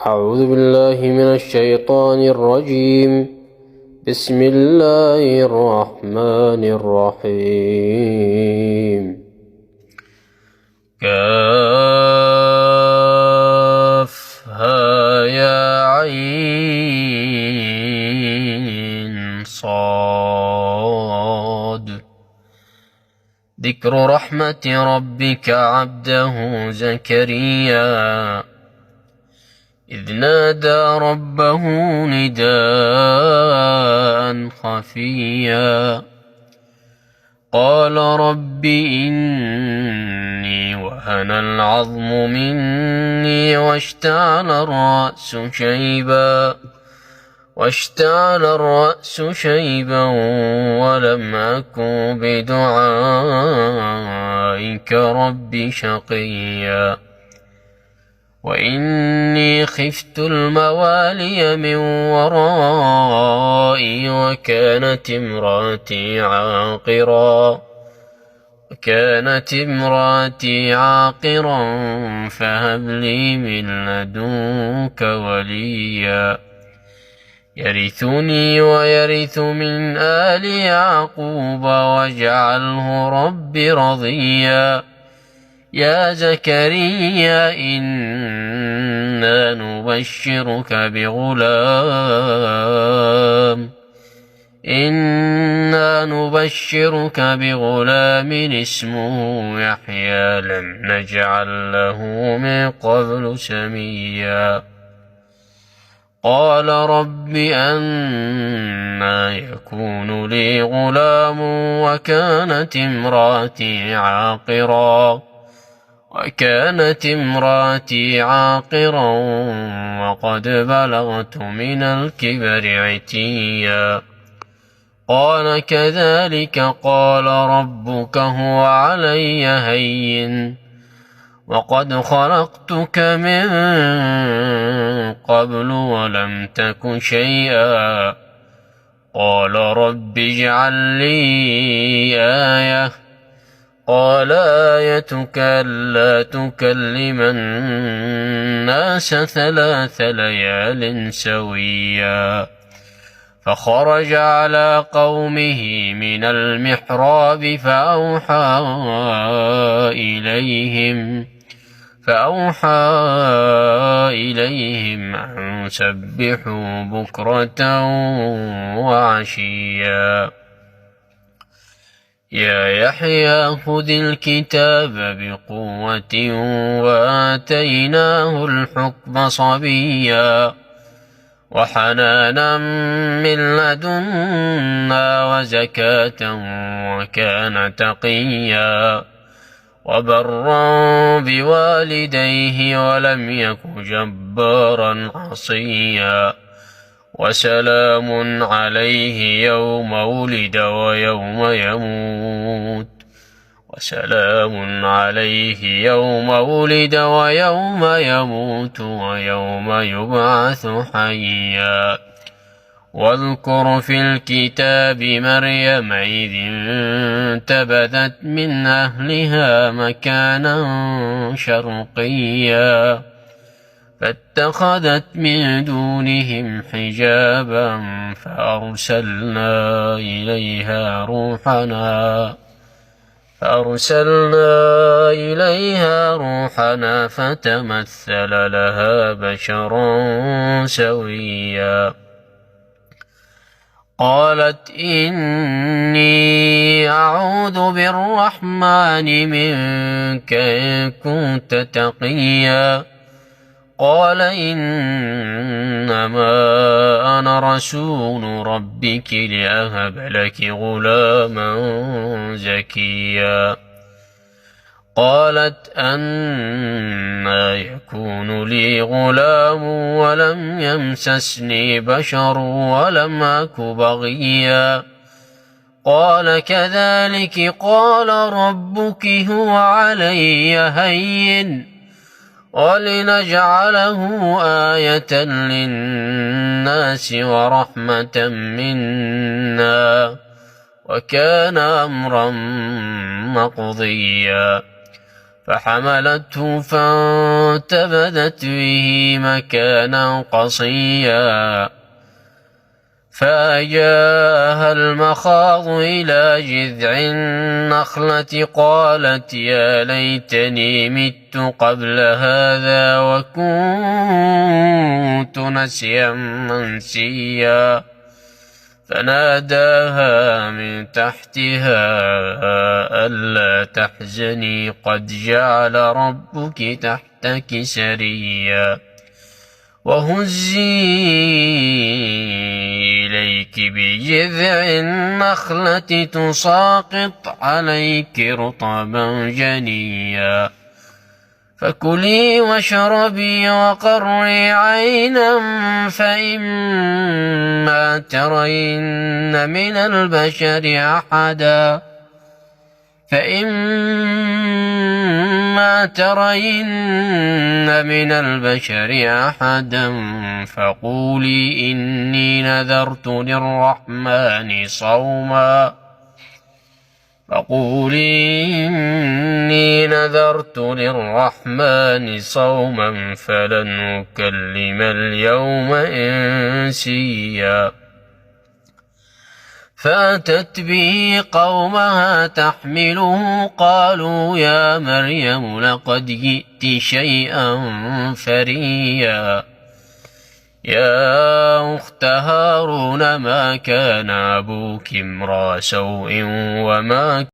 أعوذ بالله من الشيطان الرجيم. بسم الله الرحمن الرحيم. كافها يا عين صاد. ذكر رحمة ربك عبده زكريا إذ نادى ربه نداء خفيا قال رب إني وهن العظم مني واشتعل الرأس شيبا ولم أكن بدعائك رب شقيا وإني خفت الموالي من ورائي وكانت امراتي عاقرا فهب لي من لدنك وليا يرثني ويرث من آل يعقوب واجعله رب رضيا يا زكريا إنا نبشرك بغلام اسمه يحيى لم نجعل له من قبل سميا قال رب أنى يكون لي غلام وكانت امراتي عاقرا وقد بلغت من الكبر عتيا قال كذلك قال ربك هو علي هين وقد خلقتك من قبل ولم تك شيئا قال رب اجعل لي آية قال آيتك ألا تكلم الناس 3 ليال سويا فخرج على قومه من المحراب فأوحى إليهم أن سبحوا بكرة وعشيا يا يحيى خذ الكتاب بقوة وآتيناه الحكم صبيا وحنانا من لدنا وزكاة وكان تقيا وبرا بوالديه ولم يك جبارا عصيا وسلام عليه يوم ولد ويوم يموت ويوم يبعث حيا واذكر في الكتاب مريم إذ انتبذت من أهلها مكانا شرقيا فاتخذت من دونهم حجابا فأرسلنا إليها روحنا فتمثل لها بشرا سويا قالت إني أعوذ بالرحمن منك إن كنت تقيا قال إنما أنا رسول ربك لأهب لك غلاما زكيا قالت أنى يكون لي غلام ولم يمسسني بشر ولم أك بغيا قال كذلك قال ربك هو علي هين ولنجعله آية للناس ورحمة منا وكان أمرا مقضيا فحملته فانتبذت به مكانا قصيا فأجاها المخاض إلى جذع النخلة قالت يا ليتني مت قبل هذا وكنت نسيا منسيا فناداها من تحتها ألا تحزني قد جعل ربك تحتك سريا وهزي إليك بجذع النخلة تساقط عليك رطبا جنيا فكلي واشربي وقري عينا فإما ترين من البشر أحدا فقولي إني نذرت للرحمن صوما فلن أكلم اليوم إنسيا فأتت به قومها تحمله قالوا يا مريم لقد جئت شيئا فريا يا أخت هارون ما كان أبوك امرأ سوء وما